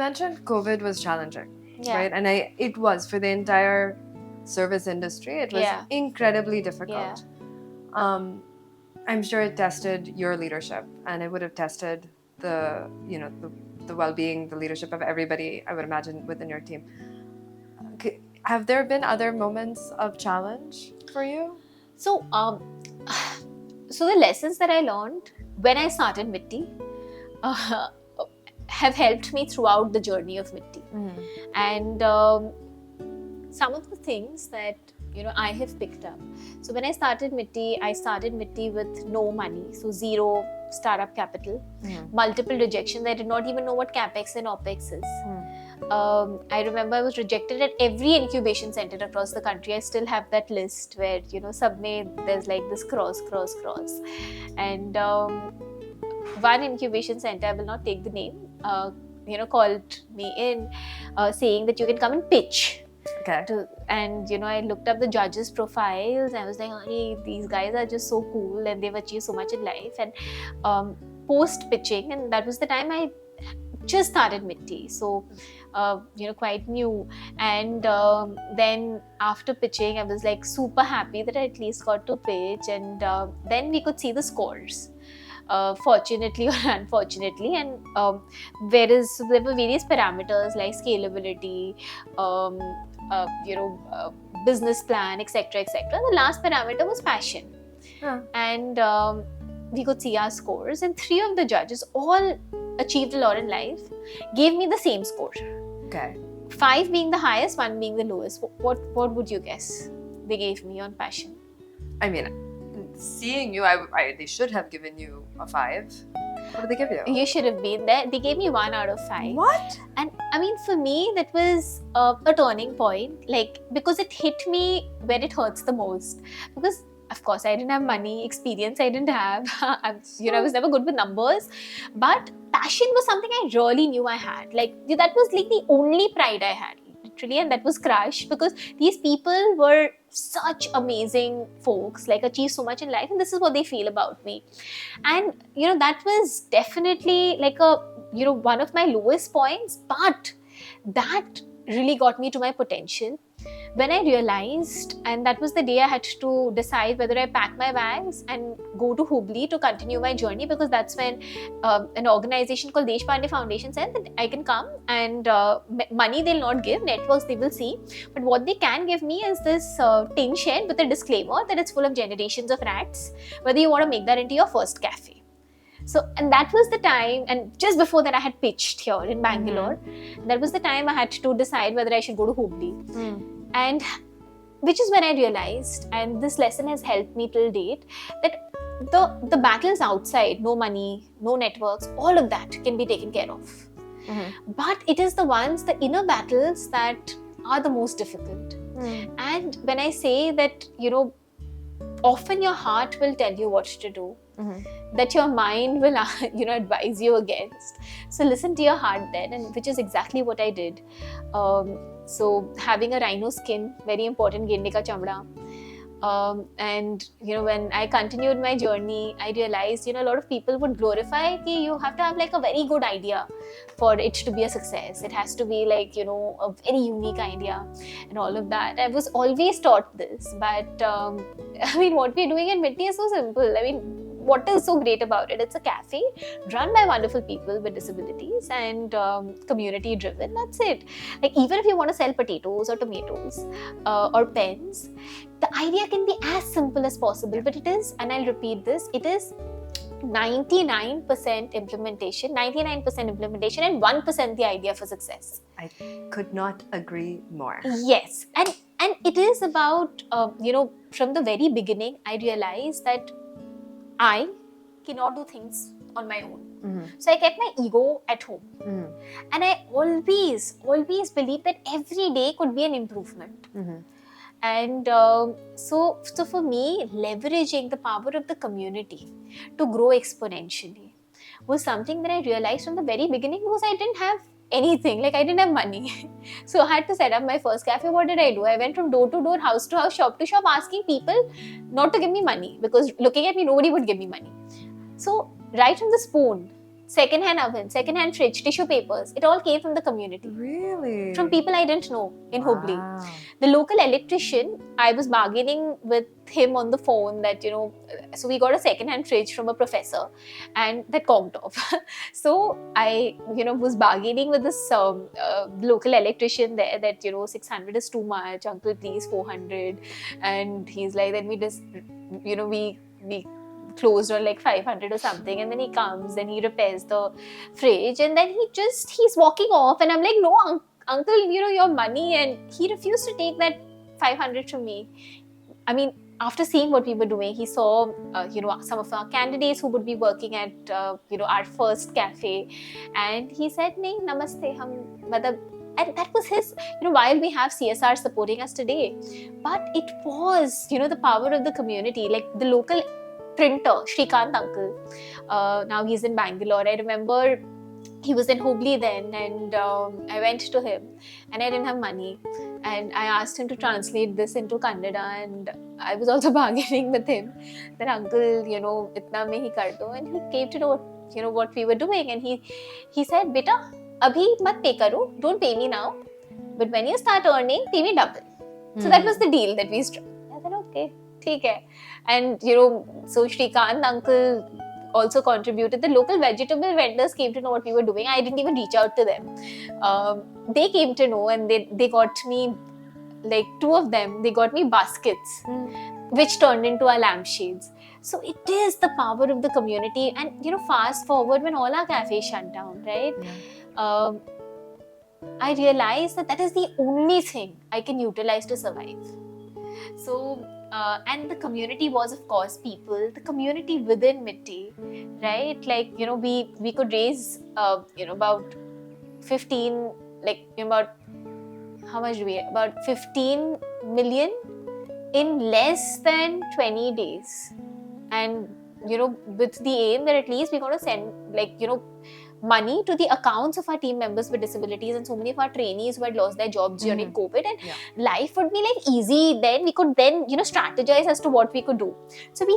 mentioned COVID was challenging, Yeah. right? And it was for the entire service industry. It was incredibly difficult. I'm sure it tested your leadership, and it would have tested the well-being, the leadership of everybody, I would imagine, within your team. Have there been other moments of challenge for you? So, so the lessons that I learned when I started Mitti have helped me throughout the journey of Mitti. And some of the things that I have picked up. So when I started Mitti with no money, so zero startup capital, multiple rejections. I did not even know what capex and opex is. I remember I was rejected at every incubation center across the country. I still have that list where submit, there's like this cross, and one incubation center, I will not take the name, called me in, saying that you can come and pitch. Okay. And I looked up the judges' profiles. And I was like, hey, these guys are just so cool and they've achieved so much in life. And post pitching, and that was the time I just started Mitti, so quite new. And then after pitching, I was like super happy that I at least got to pitch, and then we could see the scores. Fortunately or unfortunately, and whereas there were various parameters like scalability, business plan, etc. The last parameter was passion. And we could see our scores, and 3 of the judges, all achieved a lot in life, gave me the same score. Okay. 5 being the highest, 1 being the lowest. What would you guess they gave me on passion? I mean, seeing you, they should have given you a 5. What did they give you? You should have been there. They gave me 1 out of 5. What? And I mean, for me, that was a turning point, like, because it hit me where it hurts the most. Because of course, I didn't have money, experience I didn't have. I was never good with numbers. But passion was something I really knew I had. Like, that was like the only pride I had, literally, and that was crushed because these people were such amazing folks, like achieved so much in life, and this is what they feel about me. And that was definitely like one of my lowest points, but that really got me to my potential. When I realized, and that was the day I had to decide whether I pack my bags and go to Hubli to continue my journey, because that's when an organization called Deshpande Foundation said that I can come, and money they'll not give, networks they will see, but what they can give me is this tin shed with a disclaimer that it's full of generations of rats, whether you want to make that into your first cafe. So, and that was the time, and just before that I had pitched here in Bangalore. That was the time I had to decide whether I should go to Hubli. And which is when I realized, and this lesson has helped me till date, that the battles outside, no money, no networks, all of that can be taken care of. But it is the inner battles that are the most difficult. And when I say that, often your heart will tell you what to do, that your mind will advise you against. So listen to your heart then, and which is exactly what I did. So having a rhino skin, very important, gende ka chamda. And when I continued my journey, I realized a lot of people would glorify that you have to have like a very good idea for it to be a success. It has to be like a very unique idea and all of that. I was always taught this, but I mean, what we're doing in Mitti is so simple. I mean, what is so great about it? It's a cafe run by wonderful people with disabilities and community driven. That's it. Like, even if you want to sell potatoes or tomatoes or pens, the idea can be as simple as possible, but it is, and I'll repeat this, it is 99% implementation, and 1% the idea for success. I could not agree more. Yes. And it is about, from the very beginning, I realized that I cannot do things on my own. So I kept my ego at home. And I always believed that every day could be an improvement. And so for me, leveraging the power of the community to grow exponentially was something that I realized from the very beginning, because I didn't have anything, like I didn't have money. So I had to set up my first cafe. What did I do? I went from door to door, house to house, shop to shop, asking people not to give me money, because looking at me, nobody would give me money. So right from the spoon, second-hand oven, second-hand fridge, tissue papers. It all came from the community. Really? From people I didn't know in Hubli. Wow. The local electrician, I was bargaining with him on the phone that, so we got a second-hand fridge from a professor and that conked off. So I, was bargaining with this local electrician there that, 600 is too much, uncle, please 400. And he's like, then we just, we closed on like 500 or something, and then he comes and he repairs the fridge, and then he's walking off, and I'm like, no, uncle, your money. And he refused to take that 500 from me. I mean, after seeing what we were doing, he saw some of our candidates who would be working at our first cafe, and he said, nahi, namaste, and that was his, while we have CSR supporting us today, but it was, the power of the community. Like the local printer, Shrikant uncle, now he's in Bangalore. I remember he was in Hubli then, and I went to him and I didn't have money, and I asked him to translate this into Kannada, and I was also bargaining with him that, uncle, itna mein hi kar do. And he came to know what we were doing, and he said, beta, abhi mat pay karo, don't pay me now, but when you start earning, pay me double. So that was the deal that we struck. I said, okay, theek hai. And so Shrikant uncle also contributed. The local vegetable vendors came to know what we were doing. I didn't even reach out to them. They came to know, and they got me, like 2 of them, they got me baskets, which turned into our lampshades. So it is the power of the community. And fast forward when all our cafes shut down, right? Yeah. I realized that is the only thing I can utilize to survive. So and the community was, of course, people, the community within Mitti, right? Like, we could raise, about 15, like, about, how much do we, about 15 million in less than 20 days. And, with the aim that at least we're going to send, like, money to the accounts of our team members with disabilities and so many of our trainees who had lost their jobs during COVID, and life would be like easy. Then we could strategize as to what we could do. So we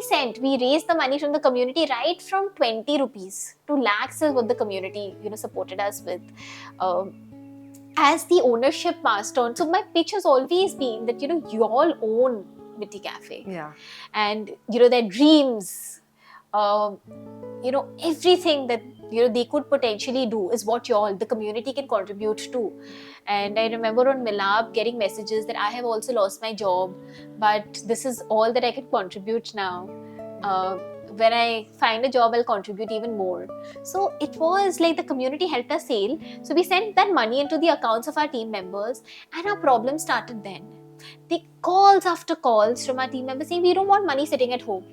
raised the money from the community, right from 20 rupees to lakhs is what the community supported us with. As the ownership passed on, so my pitch has always been that you all own Mitti Café, and their dreams, everything that they could potentially do is what the community can contribute to. And I remember on Milab getting messages that I have also lost my job, but this is all that I can contribute now. When I find a job, I'll contribute even more. So it was like the community helped us sail. So we sent that money into the accounts of our team members, and our problem started then. The calls after calls from our team members saying, we don't want money sitting at home.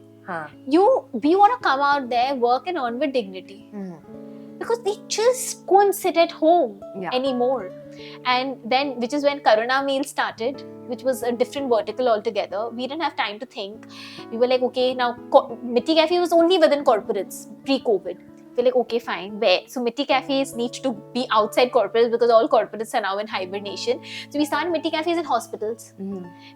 We want to come out there, work and earn with dignity. Because they just couldn't sit at home anymore. And then, which is when Karuna Meal started, which was a different vertical altogether. We didn't have time to think. We were like, okay, now Mitti Café was only within corporates pre-COVID. We're like, okay, fine. Where? So Mitti Cafes need to be outside corporates because all corporates are now in hibernation. So we started Mitti Cafes in hospitals.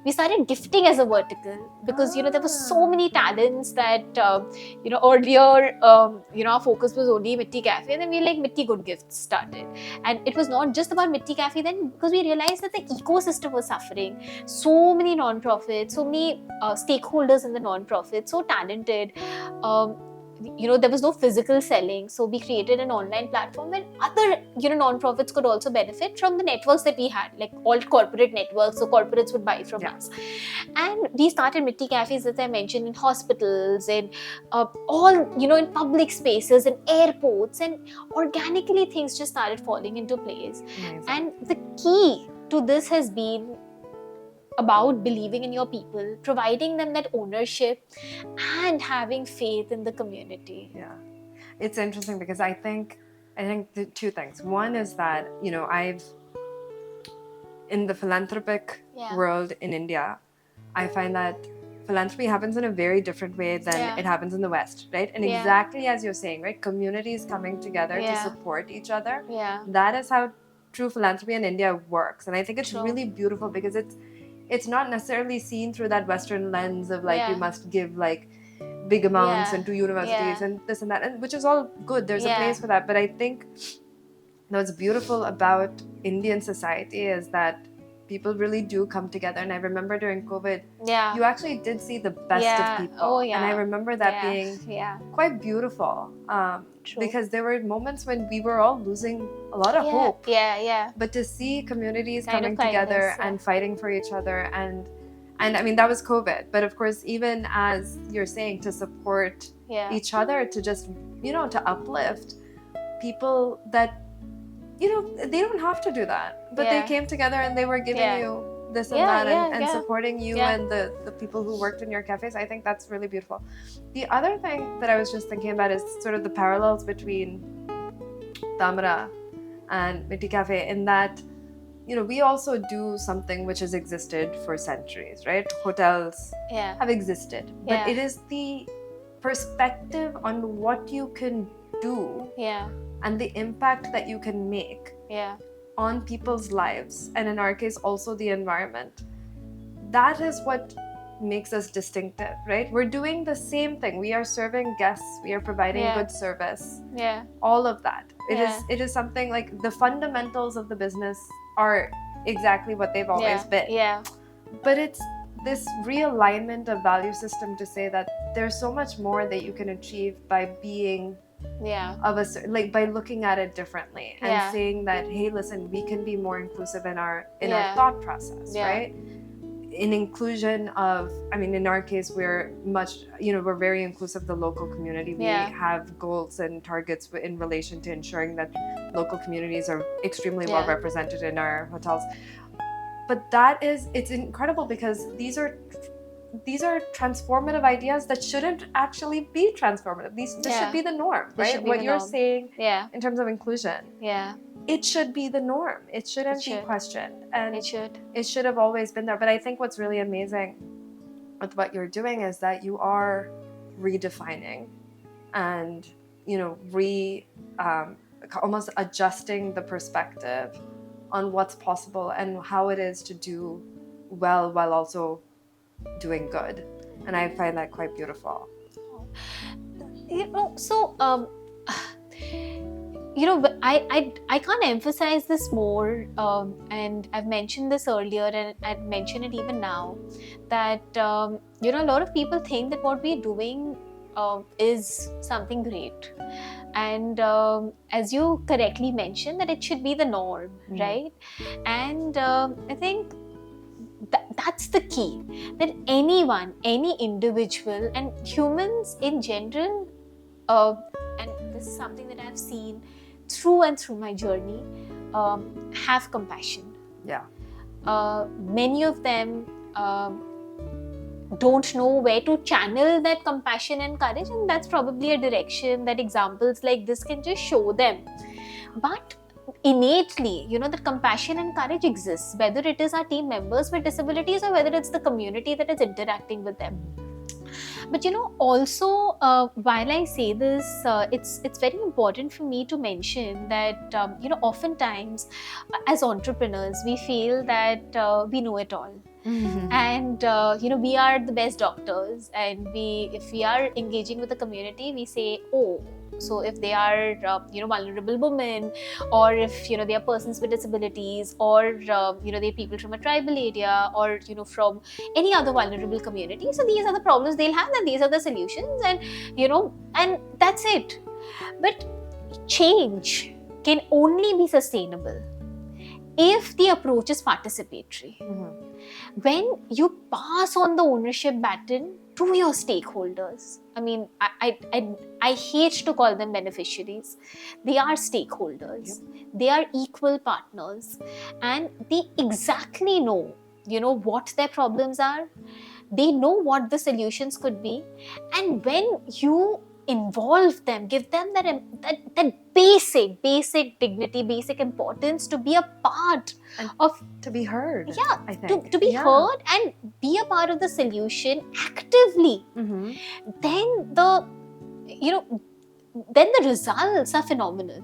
We started gifting as a vertical because there were so many talents that earlier our focus was only Mitti Café, and then we like Mitti Good Gifts started. And it was not just about Mitti Café then, because we realized that the ecosystem was suffering. So many non-profits, so many stakeholders in the non-profits, so talented. There was no physical selling, so we created an online platform where other non-profits could also benefit from the networks that we had, like all corporate networks, so corporates would buy from us. And we started Mitti Cafes, as I mentioned, in hospitals, in all in public spaces, in airports, and organically things just started falling into place. Amazing. And the key to this has been about believing in your people, providing them that ownership, and having faith in the community. Yeah, it's interesting because I think the 2 things. One is that I've in the philanthropic world in India, I find that philanthropy happens in a very different way than it happens in the West, right? And exactly as you're saying, right, communities coming together to support each other. That is how true philanthropy in India works, and I think it's really beautiful because it's not necessarily seen through that Western lens of like you must give like big amounts into universities and this and that, and which is all good. There's a place for that. But I think what's beautiful about Indian society is that people really do come together. And I remember during COVID, you actually did see the best of people. And I remember that being quite beautiful. Because there were moments when we were all losing a lot of hope. But to see communities coming together and fighting for each other, and I mean, that was COVID. But of course, even as you're saying, to support each other, to just, to uplift people that, they don't have to do that. But they came together and they were giving you this and that and supporting you and the people who worked in your cafes. I think that's really beautiful. The other thing that I was just thinking about is sort of the parallels between Tamara and Mitti Café, in that, we also do something which has existed for centuries, right? Hotels have existed. But it is the perspective on what you can do and the impact that you can make on people's lives, and in our case also the environment. That is what makes us distinctive, right? We're doing the same thing. We are serving guests, we are providing good service, all of that. It is something like the fundamentals of the business are exactly what they've always been. But it's this realignment of value system to say that there's so much more that you can achieve by being by looking at it differently and saying that, hey, listen, we can be more inclusive in our thought process, right? In inclusion of, I mean, in our case, we're very inclusive of the local community. We have goals and targets in relation to ensuring that local communities are extremely well represented in our hotels. But it's incredible, because these are transformative ideas that shouldn't actually be transformative. This should be the norm, right? What you're saying in terms of inclusion. It should be the norm. It shouldn't be questioned. And it should have always been there. But I think what's really amazing with what you're doing is that you are redefining and, almost adjusting the perspective on what's possible and how it is to do well while also doing good. And I find that quite beautiful. I can't emphasize this more, and I've mentioned this earlier and I'd mention it even now, that a lot of people think that what we're doing is something great, and as you correctly mentioned, that it should be the norm, right? And I think that's the key, that anyone, any individual, and humans in general, and this is something that I've seen through and through my journey, have compassion. Many of them don't know where to channel that compassion and courage, and that's probably a direction that examples like this can just show them. But innately, that compassion and courage exists, whether it is our team members with disabilities or whether it's the community that is interacting with them. But also, while I say this, it's very important for me to mention that oftentimes as entrepreneurs we feel that we know it all. And we are the best doctors, and if we are engaging with the community, we say, so if they are vulnerable women, or if they are persons with disabilities, or they're people from a tribal area, or from any other vulnerable community, so these are the problems they'll have and these are the solutions, and and that's it. But change can only be sustainable if the approach is participatory. When you pass on the ownership baton to your stakeholders, I mean, I hate to call them beneficiaries. They are stakeholders. They are equal partners, and they exactly know, what their problems are. They know what the solutions could be, and when you involve them, give them that basic dignity, basic importance to be a part and of, to be heard. I think to be heard and be a part of the solution actively. Then the results are phenomenal.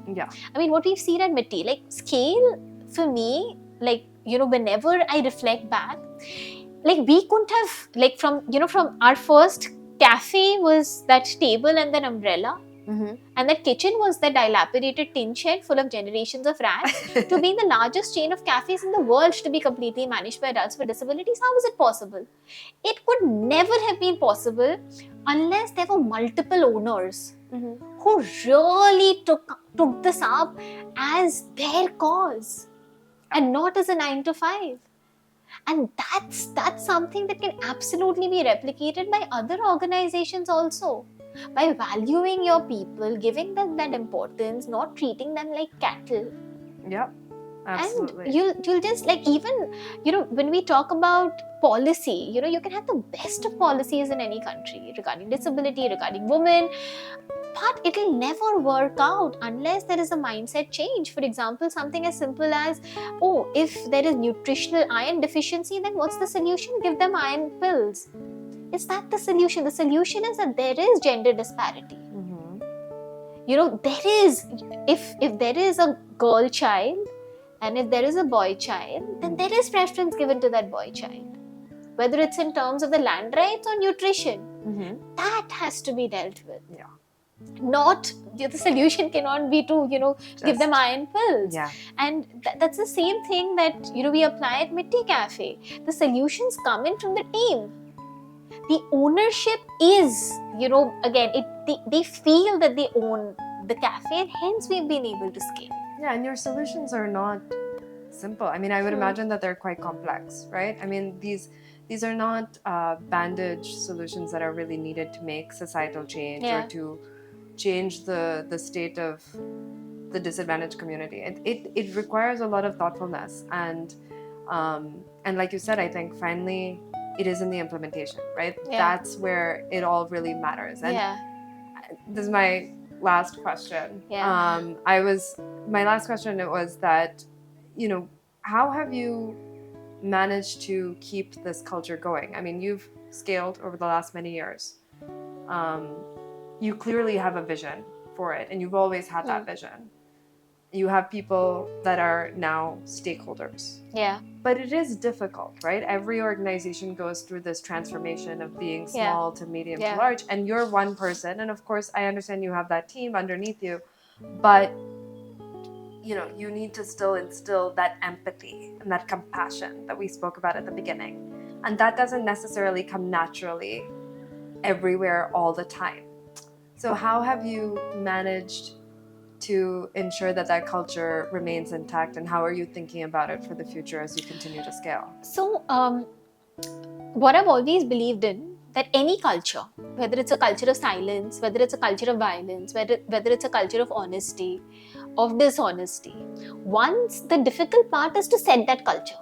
I mean, what we've seen at Mitti, like scale for me, like whenever I reflect back, like we couldn't have, like from our first cafe was that table and that umbrella. Mm-hmm. And that kitchen was the dilapidated tin shed full of generations of rats, to being the largest chain of cafes in the world to be completely managed by adults with disabilities. How is it possible? It could never have been possible unless there were multiple owners who really took this up as their cause and not as a 9 to 5. And that's something that can absolutely be replicated by other organizations also, by valuing your people, giving them that importance, not treating them like cattle. Yep, absolutely. And you'll just, like, even, when we talk about policy, you can have the best of policies in any country regarding disability, regarding women, but it'll never work out unless there is a mindset change. For example, something as simple as, oh, if there is nutritional iron deficiency, then what's the solution? Give them iron pills. Is that the solution? The solution is that there is gender disparity. There is, if there is a girl child and if there is a boy child, then there is preference given to that boy child, whether it's in terms of the land rights or nutrition. That has to be dealt with. Yeah. Not, the solution cannot be to give them iron pills. Yeah. And that's the same thing that we apply at Mitti Café. The solutions come in from the team. The ownership is, again, they feel that they own the cafe, and hence we've been able to scale. Yeah, and your solutions are not simple. I mean, I would imagine that they're quite complex, right? I mean, these are not bandage solutions that are really needed to make societal change or to change the state of the disadvantaged community. It requires a lot of thoughtfulness, and like you said, I think finally it is in the implementation, right? That's where it all really matters. And this is my last question. My last question, it was that, how have you managed to keep this culture going? I mean, you've scaled over the last many years. You clearly have a vision for it, and you've always had that vision. You have people that are now stakeholders. Yeah. But it is difficult, right? Every organization goes through this transformation of being small to medium to large, and you're one person. And of course, I understand you have that team underneath you, but you need to still instill that empathy and that compassion that we spoke about at the beginning. And that doesn't necessarily come naturally everywhere all the time. So how have you managed to ensure that culture remains intact, and how are you thinking about it for the future as you continue to scale? So, what I've always believed in, that any culture, whether it's a culture of silence, whether it's a culture of violence, whether it's a culture of honesty, of dishonesty, once the difficult part is to set that culture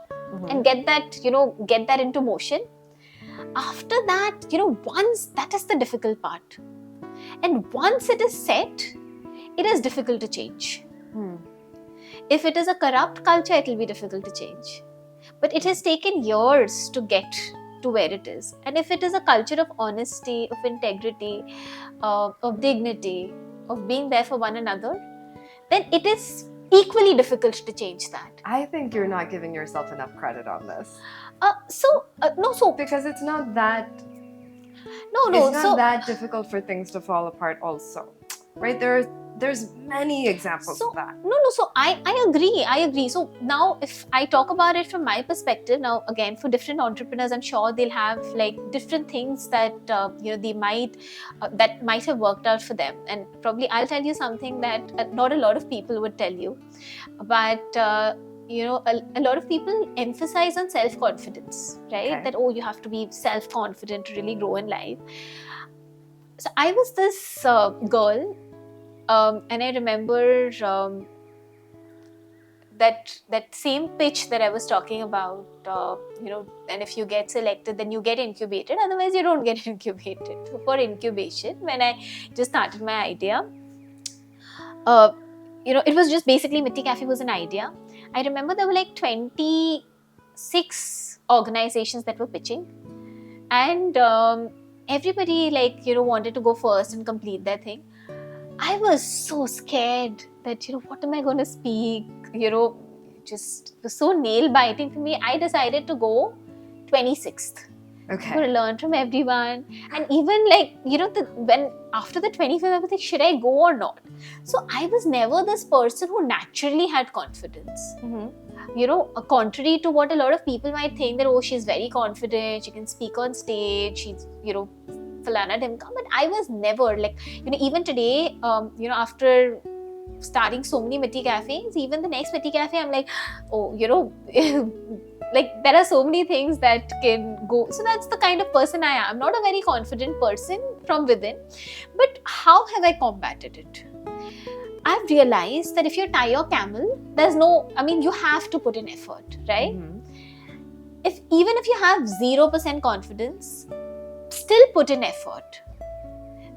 and get that into motion. After that, once that is the difficult part, and once it is set, it is difficult to change. If it is a corrupt culture, it will be difficult to change. But it has taken years to get to where it is. And if it is a culture of honesty, of integrity, of dignity, of being there for one another, then it is equally difficult to change that. I think you're not giving yourself enough credit on this. Because it's not that... It's not that difficult for things to fall apart also, right? There's many examples of that. So I agree. So now if I talk about it from my perspective, now again, for different entrepreneurs, I'm sure they'll have like different things that they might that might have worked out for them. And probably I'll tell you something that not a lot of people would tell you, but a lot of people emphasize on self-confidence, right? Okay. That, you have to be self-confident to really grow in life. So I was this girl, and I remember that same pitch that I was talking about, and if you get selected, then you get incubated, otherwise you don't get incubated. So for incubation, when I just started my idea, it was just basically Mitti Café was an idea. I remember there were like 26 organizations that were pitching, and everybody wanted to go first and complete their thing. I was so scared that, what am I going to speak? Just was so nail biting for me. I decided to go 26th. Okay. I'm going to learn from everyone. And even like, when after the 25th, I was like, should I go or not? So I was never this person who naturally had confidence. Contrary to what a lot of people might think that, oh, she's very confident, she can speak on stage, she's, falana dimka. But I was never like, even today, after starting so many Mitti Cafés, even the next Mitti Cafe, I'm like, oh, like there are so many things that can go. So that's the kind of person I am. Not a very confident person from within. But how have I combated it? I've realized that if you tie your camel, you have to put in effort, right? Even if you have 0% confidence, still put in effort.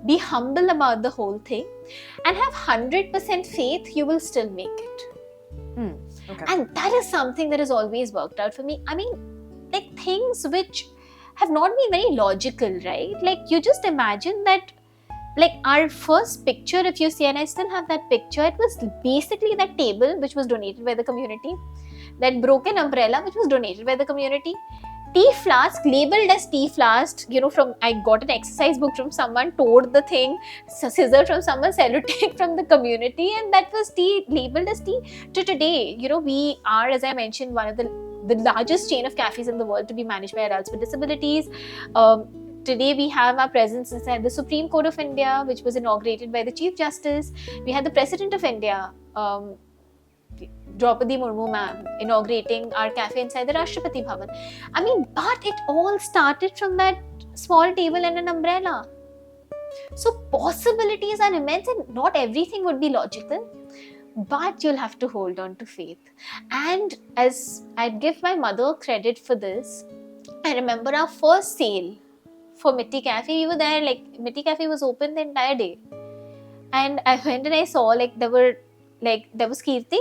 Be humble about the whole thing and have 100% faith you will still make it. Okay. And that is something that has always worked out for me. I mean, like things which have not been very logical, right? Like you just imagine that, like our first picture, if you see, and I still have that picture, it was basically that table which was donated by the community, that broken umbrella which was donated by the community, tea flask labeled as tea flask, from I got an exercise book from someone, tore the thing, scissor from someone, sellotape from the community, and that was tea, labeled as tea. To today, we are, as I mentioned, one of the largest chain of cafes in the world to be managed by adults with disabilities. Today we have our presence inside the Supreme Court of India, which was inaugurated by the Chief Justice. We had the President of India, Draupadi Murmu ma'am, inaugurating our cafe inside the Rashtrapati Bhavan. I mean, but it all started from that small table and an umbrella. So possibilities are immense, and not everything would be logical, but you'll have to hold on to faith. And as I'd give my mother credit for this, I remember our first sale for Mitti Café. We were there, like Mitti Café was open the entire day, and I went and I saw there was Kirti,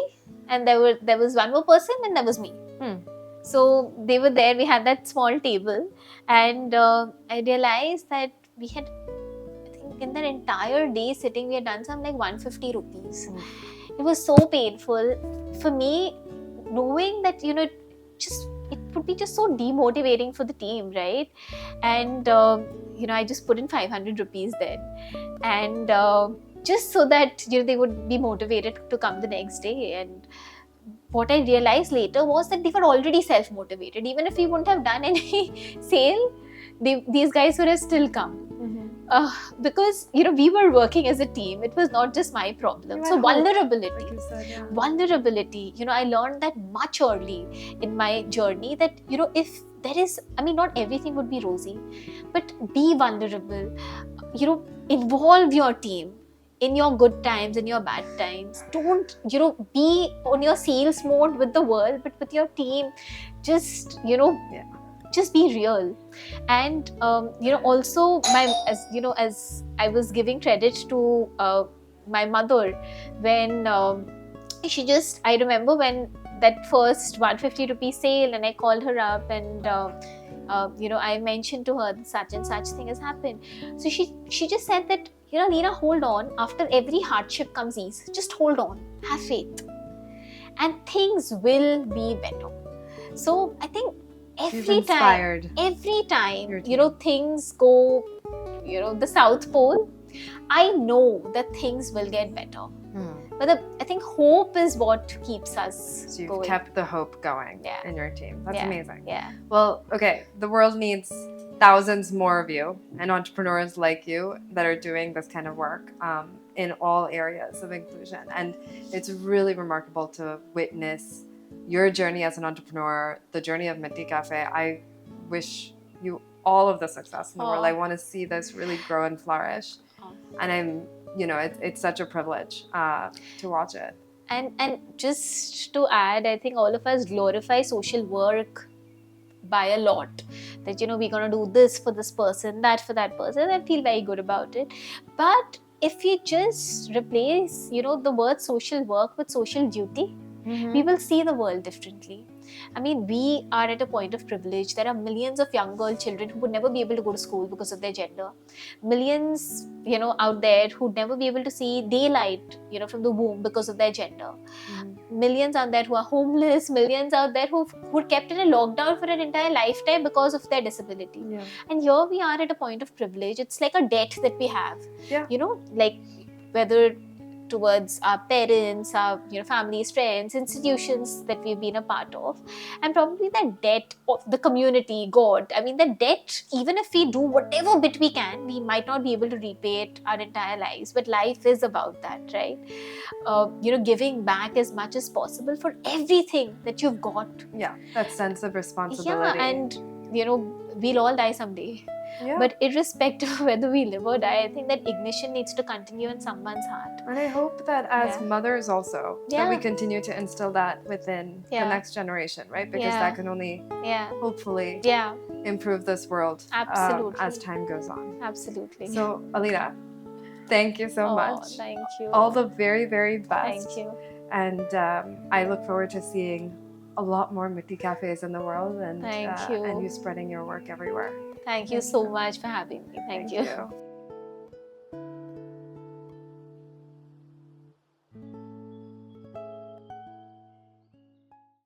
and there was one more person, and there was me. So they were there. We had that small table, and I realized that we had, I think, in that entire day sitting, we had done some like 150 rupees. It was so painful for me, knowing that it would be just so demotivating for the team, right? And I just put in 500 rupees then, and just so that they would be motivated to come the next day. And what I realized later was that they were already self-motivated. Even if we wouldn't have done any sale, these guys would have still come. Because we were working as a team. It was not just my problem. So vulnerability, like you said, yeah. Vulnerability, I learned that much early in my journey, that if there is, not everything would be rosy, but be vulnerable, involve your team in your good times, in your bad times. Don't be on your sales mode with the world, but with your team, just just be real. And also as I was giving credit to my mother, when I remember when that first 150 rupee sale, and I called her up, and I mentioned to her that such and such thing has happened. So she just said that, Leena, hold on, after every hardship comes ease. Just hold on, have faith, and things will be better. So I think every time things go the South Pole, I know that things will get better. But I think hope is what keeps us So you've going. kept the hope going in your team. That's amazing. Yeah. Well, okay, the world needs thousands more of you and entrepreneurs like you that are doing this kind of work in all areas of inclusion. And it's really remarkable to witness your journey as an entrepreneur, the journey of Mitti Café. I wish you all of the success in the world. I want to see this really grow and flourish. And I'm, it's such a privilege to watch it. And just to add, I think all of us glorify social work by a lot. That, we're going to do this for this person, that for that person, and feel very good about it. But if you just replace, the word social work with social duty, we will see the world differently. I mean, we are at a point of privilege. There are millions of young girl children who would never be able to go to school because of their gender. Millions, out there who'd never be able to see daylight, from the womb because of their gender. Millions out there who are homeless, millions out there who were kept in a lockdown for an entire lifetime because of their disability. And here we are at a point of privilege. It's like a debt that we have, like whether towards our parents, our families, friends, institutions that we've been a part of, and probably that debt of the community, God. I mean, the debt, even if we do whatever bit we can, we might not be able to repay it our entire lives. But life is about that, right? Giving back as much as possible for everything that you've got. Yeah, that sense of responsibility. Yeah, and we'll all die someday. Yeah. But irrespective of whether we live or die, I think that ignition needs to continue in someone's heart. And I hope that as mothers also, that we continue to instill that within the next generation, right? Because that can only hopefully improve this world as time goes on. Absolutely. So, Alina, thank you so much. Thank you. All the very, very best. Thank you. And I look forward to seeing a lot more Mitti Cafés in the world and you spreading your work everywhere. Thank you so much for having me. Thank you.